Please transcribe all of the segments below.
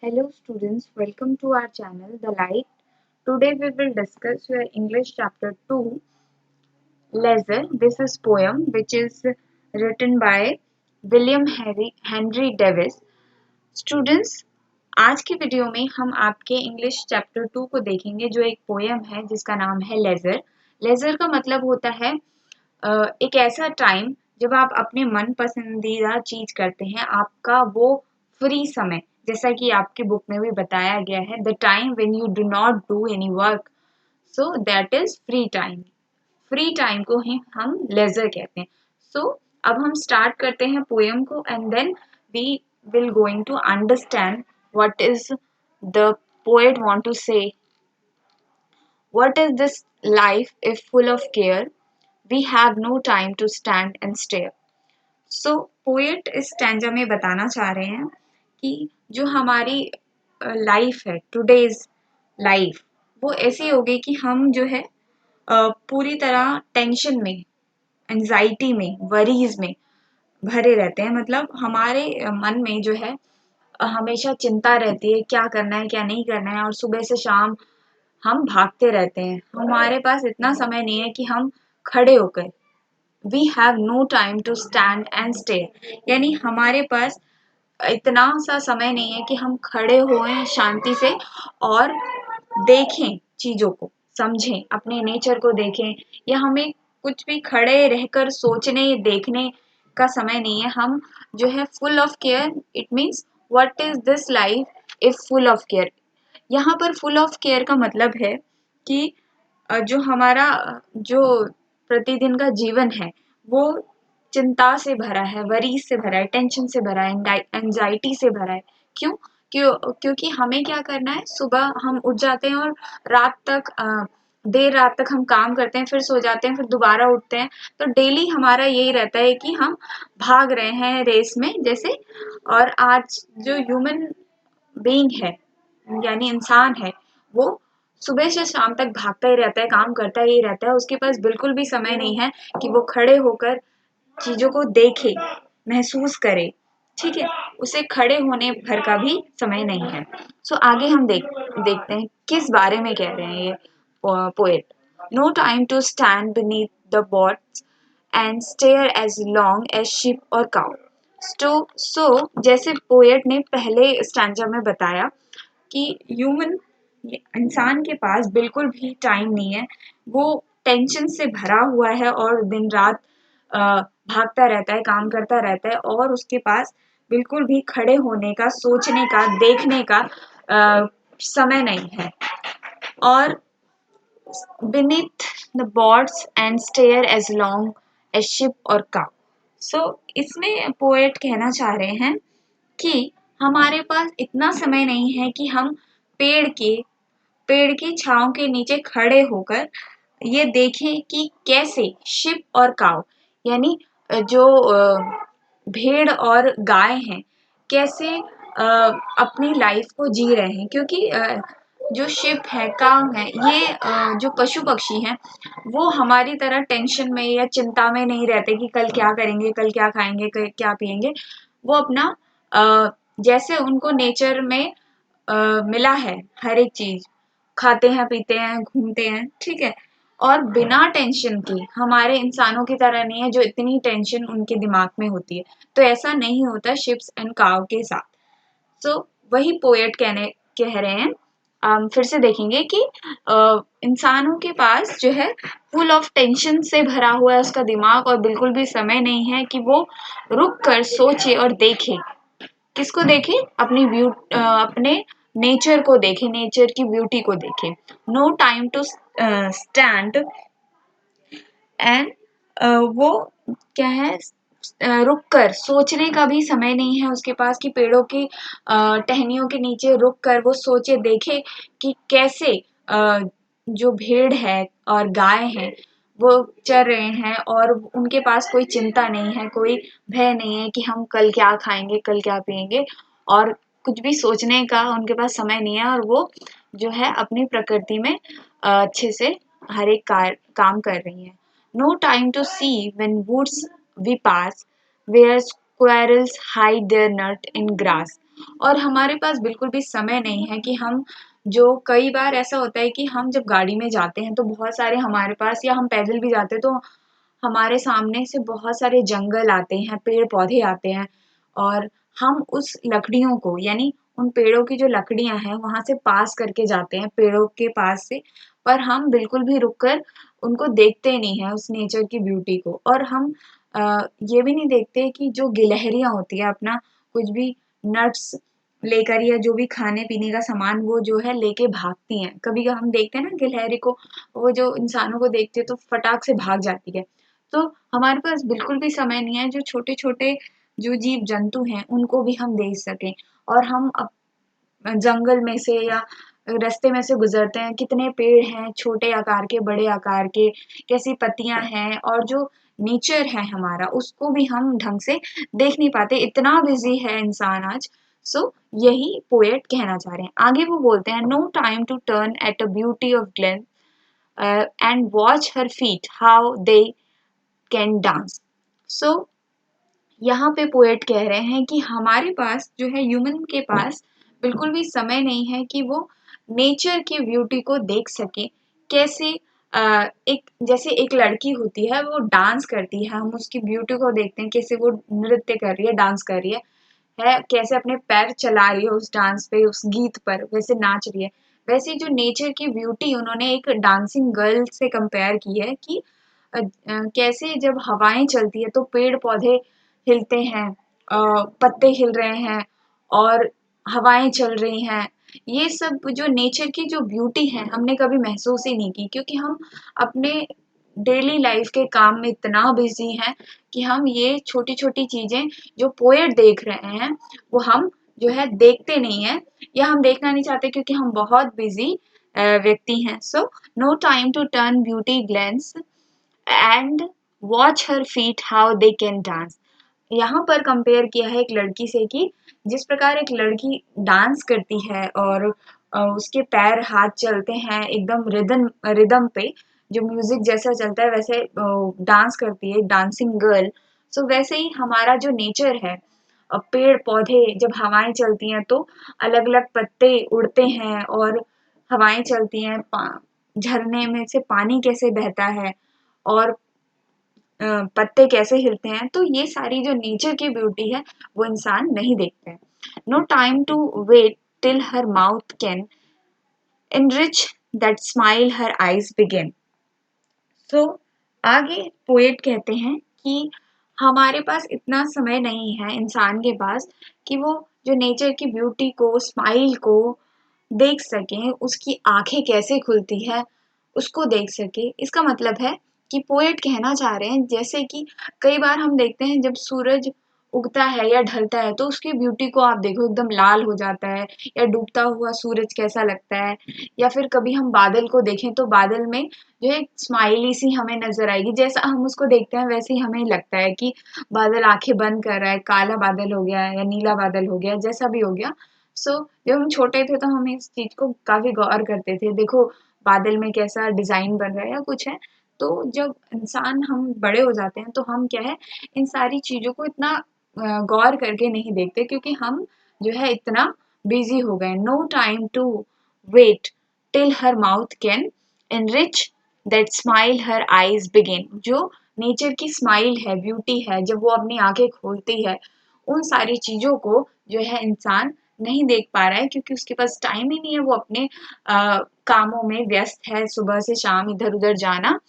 Hello students, welcome to our channel The Light. Today we will discuss your English chapter 2 Leisure. This is poem which is written by William Henry Davis. Students, आज की video में हम आपके English chapter 2 को देखेंगे जो एक poem है जिसका नाम है लेजर। लेजर का मतलब होता है एक ऐसा टाइम जब आप अपने मन पसंदीदा चीज करते हैं, आपका वो फ्री समय, जैसा कि आपकी बुक में भी बताया गया है, the time when you do not do any work, so that is free time. Free time को ही हम लेजर कहते हैं। सो अब हम स्टार्ट करते हैं पोएम को and then we will going to understand what is the poet want to say. What is this life if full of care, we have no time to stand and stare. So poet इस stanza में बताना चाह रहे हैं कि जो हमारी life है, टुडेज लाइफ, वो ऐसी होगी कि हम जो है पूरी तरह टेंशन में, एंजाइटी में, वरीज में भरे रहते हैं। मतलब हमारे मन में जो है हमेशा चिंता रहती है, क्या करना है क्या नहीं करना है, और सुबह से शाम हम भागते रहते हैं। हमारे पास इतना समय नहीं है कि हम खड़े होकर, we have no time to stand and stay, यानी हमारे पास इतना सा समय नहीं है कि हम खड़े होएं शांति से और देखें चीजों को, समझें, अपने नेचर को देखें, या हमें कुछ भी खड़े रहकर सोचने देखने का समय नहीं है। हम जो है full of care, it means what is this life if full of care. यहाँ पर फुल ऑफ केयर का मतलब है कि जो हमारा जो प्रतिदिन का जीवन है वो चिंता से भरा है, वरीज से भरा है, टेंशन से भरा है, एंजाइटी से भरा है। क्योंकि हमें क्या करना है, सुबह हम उठ जाते हैं और रात तक देर रात तक हम काम करते हैं, फिर सो जाते हैं, फिर दोबारा उठते हैं। तो डेली हमारा यही रहता है कि हम भाग रहे हैं रेस में जैसे। और आज जो ह्यूमन बीइंग है, यानी इंसान है, वो सुबह से शाम तक भागता ही रहता है, काम करता ही रहता है। उसके पास बिल्कुल भी समय नहीं है कि वो खड़े होकर चीजों को देखे, महसूस करे। ठीक है, उसे खड़े होने भर का भी समय नहीं है। सो आगे हम देखते हैं किस बारे में कह रहे हैं ये poet. No time to stand beneath the boards and stare as long as ship or cow. So जैसे पोएट ने पहले स्टैंजा में बताया कि ह्यूमन, इंसान के पास बिल्कुल भी टाइम नहीं है, वो टेंशन से भरा हुआ है और दिन रात भागता रहता है, काम करता रहता है, और उसके पास बिल्कुल भी खड़े होने का, सोचने का, देखने का समय नहीं है। और beneath the boards and stare as long as ship or cow. So इसमें पोएट कहना चाह रहे हैं कि हमारे पास इतना समय नहीं है कि हम पेड़ की छांव के नीचे खड़े होकर ये देखें कि कैसे शिप और काव, यानी जो भेड़ और गाय हैं, कैसे अपनी लाइफ को जी रहे हैं। क्योंकि जो शिप है, काव है, ये जो पशु पक्षी हैं, वो हमारी तरह टेंशन में या चिंता में नहीं रहते कि कल क्या करेंगे, कल क्या खाएंगे, क्या पिएंगे। वो अपना जैसे उनको नेचर में मिला है हर एक चीज, खाते हैं, पीते हैं, घूमते हैं, ठीक है, और बिना टेंशन के। हमारे इंसानों की तरह नहीं है जो इतनी टेंशन उनके दिमाग में होती है, तो ऐसा नहीं होता शिप्स एंड काव के साथ। सो वही पोएट कह रहे हैं। फिर से देखेंगे कि इंसानों के पास जो है फुल ऑफ टेंशन से भरा हुआ है उसका दिमाग, और बिल्कुल भी समय नहीं है कि वो रुक कर सोचे और देखे। किसको देखे? अपने नेचर को देखे, नेचर की ब्यूटी को देखे। No time to stand and, वो क्या है, रुक कर सोचने का भी समय नहीं है उसके पास कि पेड़ों की टहनियों के नीचे रुक कर वो सोचे, देखे कि कैसे जो भेड़ है और गाय है वो चर रहे हैं, और उनके पास कोई चिंता नहीं है, कोई भय नहीं है कि हम कल क्या खाएंगे, कल क्या पिएंगे, और कुछ भी सोचने का उनके पास समय नहीं है। और वो जो है अपनी प्रकृति में अच्छे से हर एक काम कर रही है। No time to see when woods we pass, where squirrels hide their nut in grass. और हमारे पास बिल्कुल भी समय नहीं है कि हम जो कई बार ऐसा होता है कि हम जब गाड़ी में जाते हैं तो बहुत सारे हमारे पास, या हम पैदल भी जाते हैं तो हमारे सामने से बहुत सारे जंगल आते हैं, पेड़ पौधे आते हैं, और हम उस लकड़ियों को, यानी उन पेड़ों की जो लकड़ियां हैं वहां से पास करके जाते हैं, पेड़ों के पास से, पर हम बिल्कुल भी रुककर उनको देखते नहीं है, उस नेचर की ब्यूटी को। और हम ये भी नहीं देखते कि जो गिलहरियां होती है अपना कुछ भी नट्स लेकर या जो भी खाने पीने का सामान वो जो है लेके भागती हैं। कभी हम देखते हैं ना गिलहरी को, वो जो इंसानों को देखती है तो फटाक से भाग जाती है। तो हमारे पास बिल्कुल भी समय नहीं है जो छोटे छोटे जो जीव जंतु हैं उनको भी हम देख सकें। और हम जंगल में से या रास्ते में से गुजरते हैं, कितने पेड़ हैं, छोटे आकार के, बड़े आकार के, कैसी पत्तियां हैं, और जो नेचर है हमारा उसको भी हम ढंग से देख नहीं पाते, इतना बिजी है इंसान आज। सो यही पोएट कहना चाह रहे हैं। आगे वो बोलते हैं, no time to turn at a beauty of glen and watch her feet how they can dance. So यहाँ पे पोएट कह रहे हैं कि हमारे पास जो है, ह्यूमन के पास बिल्कुल भी समय नहीं है कि वो नेचर की ब्यूटी को देख सके। कैसे एक जैसे एक लड़की होती है वो डांस करती है, हम उसकी ब्यूटी को देखते हैं, कैसे वो नृत्य कर रही है, डांस कर रही है कैसे अपने पैर चला रही है उस डांस पे, उस गीत पर, वैसे नाच रही है। वैसे जो नेचर की ब्यूटी उन्होंने एक डांसिंग गर्ल से कंपेयर की है कि कैसे जब हवाएं चलती है तो पेड़ पौधे हिलते हैं, पत्ते हिल रहे हैं, और हवाएं चल रही हैं। ये सब जो नेचर की जो ब्यूटी है हमने कभी महसूस ही नहीं की, क्योंकि हम अपने डेली लाइफ के काम में इतना बिजी हैं कि हम ये छोटी छोटी चीजें जो पोएट देख रहे हैं वो हम जो है देखते नहीं है, या हम देखना नहीं चाहते क्योंकि हम बहुत बिजी व्यक्ति हैं। So no time to turn beauty glance and watch her feet how they can dance. यहाँ पर कंपेयर किया है एक लड़की से कि जिस प्रकार एक लड़की डांस करती है और उसके पैर हाथ चलते हैं एकदम रिदम रिदम पे, जो म्यूजिक जैसा चलता है वैसे डांस करती है, डांसिंग गर्ल। सो वैसे ही हमारा जो नेचर है, पेड़ पौधे जब हवाएं चलती हैं तो अलग अलग पत्ते उड़ते हैं, और हवाएं चलती हैं, झरने में से पानी कैसे बहता है, और पत्ते कैसे हिलते हैं, तो ये सारी जो नेचर की ब्यूटी है वो इंसान नहीं देखता है। No time to wait till her mouth can enrich that smile her eyes begin। So आगे पोएट कहते हैं कि हमारे पास इतना समय नहीं है इंसान के पास कि वो जो नेचर की ब्यूटी को, स्माइल को देख सके, उसकी आंखें कैसे खुलती है उसको देख सके। इसका मतलब है कि पोएट कहना चाह रहे हैं जैसे कि कई बार हम देखते हैं जब सूरज उगता है या ढलता है तो उसकी ब्यूटी को आप देखो, एकदम लाल हो जाता है, या डूबता हुआ सूरज कैसा लगता है। या फिर कभी हम बादल को देखें तो बादल में जो एक स्माइली सी हमें नजर आएगी, जैसा हम उसको देखते हैं वैसे ही हमें लगता है कि बादल आंखें बंद कर रहा है, काला बादल हो गया या नीला बादल हो गया, जैसा भी हो गया। सो जब हम छोटे थे तो हम इस चीज को काफी गौर करते थे, देखो बादल में कैसा डिजाइन बन रहा है या कुछ है। तो जब इंसान हम बड़े हो जाते हैं तो हम क्या है, इन सारी चीजों को इतना गौर करके नहीं देखते, क्योंकि हम जो है इतना बिजी हो गए। No time to wait till her mouth can enrich that smile her eyes begin। जो नेचर की स्माइल है, ब्यूटी है, जब वो अपनी आंखें खोलती है, उन सारी चीजों को जो है इंसान नहीं देख पा रहा है, क्योंकि उसके पास टाइम ही नहीं है, वो अपने कामों में व्यस्त है, सुबह से शाम इधर उधर जाना।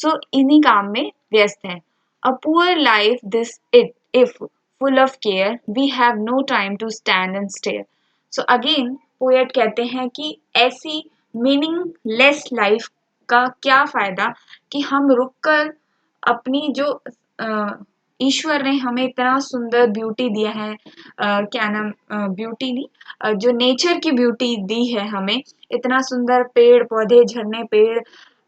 सो इन्हीं काम में व्यस्त है। A poor life this it if full of care we have no time to stand and stare. So again poet कहते हैं कि ऐसी मीनिंगलेस लाइफ का क्या फायदा कि हम रुककर अपनी जो ईश्वर ने हमें इतना सुंदर ब्यूटी दिया है, क्या नाम, ब्यूटी नहीं, जो नेचर की ब्यूटी दी है हमें, इतना सुंदर पेड़ पौधे, झरने, पेड़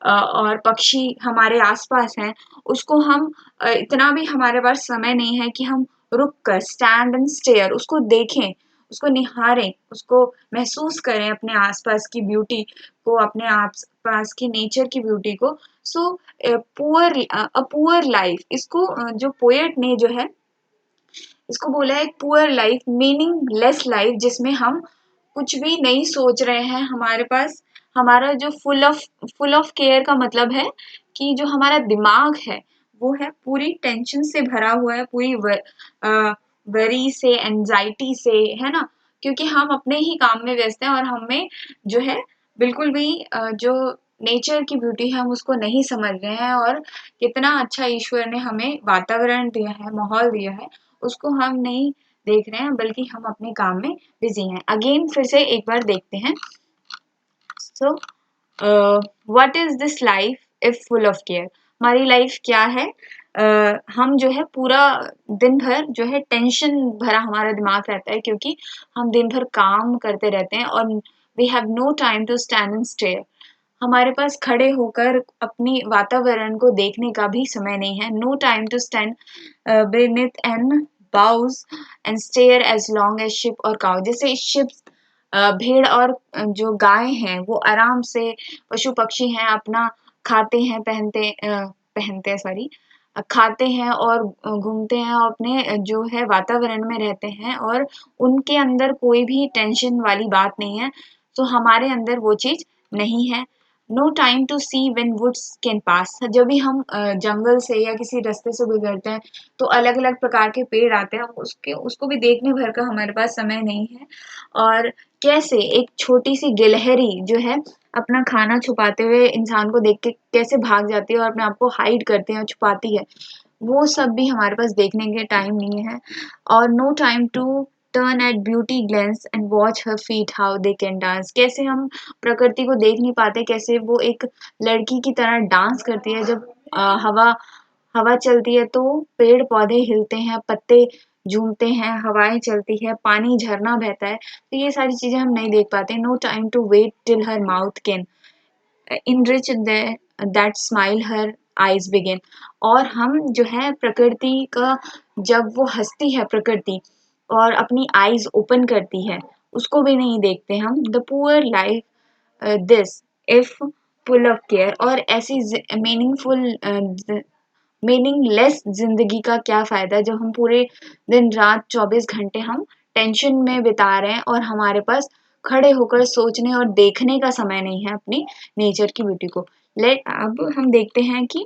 और पक्षी हमारे आसपास हैं, उसको हम इतना भी हमारे पास समय नहीं है कि हम रुक कर स्टैंड एंड स्टेयर उसको देखें, उसको निहारें, उसको महसूस करें, अपने आसपास की ब्यूटी को, अपने आसपास की नेचर की ब्यूटी को। सो पुअर अ पुअर लाइफ, इसको जो पोएट ने जो है इसको बोला है पुअर लाइफ, मीनिंगलेस लाइफ, जिसमें हम कुछ भी नहीं सोच रहे हैं। हमारे पास हमारा जो फुल ऑफ केयर का मतलब है कि जो हमारा दिमाग है वो है पूरी टेंशन से भरा हुआ है, पूरी वरी से, एंजाइटी से, है ना, क्योंकि हम अपने ही काम में व्यस्त हैं और हमें जो है बिल्कुल भी जो नेचर की ब्यूटी है हम उसको नहीं समझ रहे हैं, और कितना अच्छा ईश्वर ने हमें वातावरण दिया है, माहौल दिया है, उसको हम नहीं देख रहे हैं, बल्कि हम अपने काम में बिजी हैं। अगेन फिर से एक बार देखते हैं। So what is this life if full of care? हमारी लाइफ क्या है? हम जो है पूरा दिन भर जो है टेंशन भरा हमारा दिमाग रहता है, क्योंकि हम दिन भर काम करते रहते हैं और we have no time to stand and stare. हमारे पास खड़े होकर अपनी वातावरण को देखने का भी समय नहीं है। No time to stand beneath and bows and stare as long as sheep or cow। जैसे शिप्स, भेड़ और जो गाय हैं वो आराम से, पशु पक्षी हैं, अपना खाते हैं, पहनते हैं, सॉरी, खाते हैं और घूमते हैं और अपने जो है वातावरण में रहते हैं, और उनके अंदर कोई भी टेंशन वाली बात नहीं है। तो हमारे अंदर वो चीज नहीं है। No time to see when woods can pass. जब भी हम जंगल से या किसी रास्ते से गुजरते हैं तो अलग अलग प्रकार के पेड़ आते हैं, उसको भी देखने भर का हमारे पास समय नहीं है। और कैसे एक छोटी सी गिलहरी जो है अपना खाना छुपाते हुए इंसान को देख के कैसे भाग जाती है और अपने आप को हाइड करती है, छुपाती है, वो सब भी हमारे पास देखने के टाइम नहीं है। और no time to turn at beauty glance and watch her feet how they can dance. कैसे हम प्रकृति को देख नहीं पाते, कैसे वो एक लड़की की तरह डांस करती है। जब हवा हवा चलती है तो पेड़ पौधे हिलते हैं, पत्ते झूमते हैं, हवाएं चलती है, पानी झरना बहता है, तो ये सारी चीजें हम नहीं देख पाते। No time to wait till her mouth can enrich that smile her eyes begin। और हम जो है प्रकृति का, जब वो हंसती है प्रकृति और अपनी आईज ओपन करती है, उसको भी नहीं देखते हम। The poor life this if full of care. और ऐसी मीनिंगफुल मीनिंगलेस जिंदगी का क्या फायदा जब हम पूरे दिन रात 24 घंटे हम टेंशन में बिता रहे हैं और हमारे पास खड़े होकर सोचने और देखने का समय नहीं है अपनी नेचर की ब्यूटी को। लेट अब हम देखते हैं कि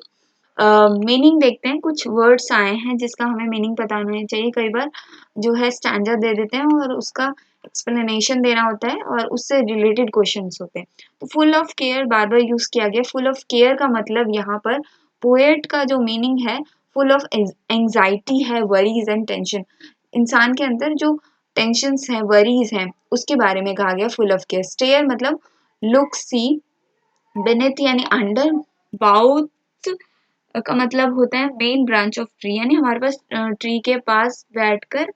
मीनिंग देखते हैं। कुछ वर्ड्स आए हैं जिसका हमें मीनिंग पता होना चाहिए। कई बार जो है स्टैंडर्ड दे देते हैं और उसका एक्सप्लेनेशन देना होता है और उससे रिलेटेड क्वेश्चंस होते हैं। तो full of care bar bar use किया गया। फुल ऑफ केयर का मतलब यहाँ पर पोएट का जो मीनिंग है, फुल ऑफ एंजाइटी है, वरीज एंड टेंशन। इंसान के अंदर जो टेंशन्स हैं, वरीज हैं, उसके बारे में कहा गया फुल ऑफ केयर। स्टेयर मतलब लुक, सी, बेनेथ यानी अंडर, बाउथ का मतलब होता है मेन ब्रांच ऑफ ट्री, यानी हमारे पास ट्री के पास बैठकर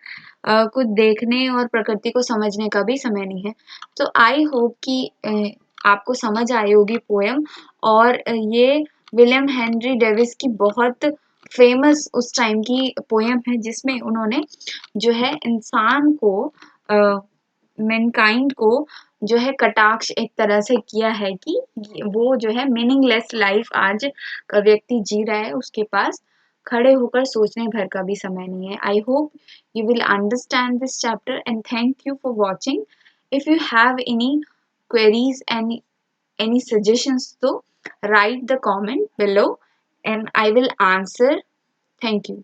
कुछ देखने और प्रकृति को समझने का भी समय नहीं है। तो आई होप कि आपको समझ आई होगी पोयम। और ये विलियम हेनरी डेविस की बहुत फेमस उस टाइम की पोयम है, जिसमें उन्होंने जो है इंसान को, मैनकाइंड को जो है कटाक्ष एक तरह से किया है कि वो जो है मीनिंगलेस लाइफ आज का व्यक्ति जी रहा है, उसके पास खड़े होकर सोचने भर का भी समय नहीं है। I hope you will understand this chapter and thank you for watching. If you have any queries and any suggestions, so write the comment below and I will answer. Thank you.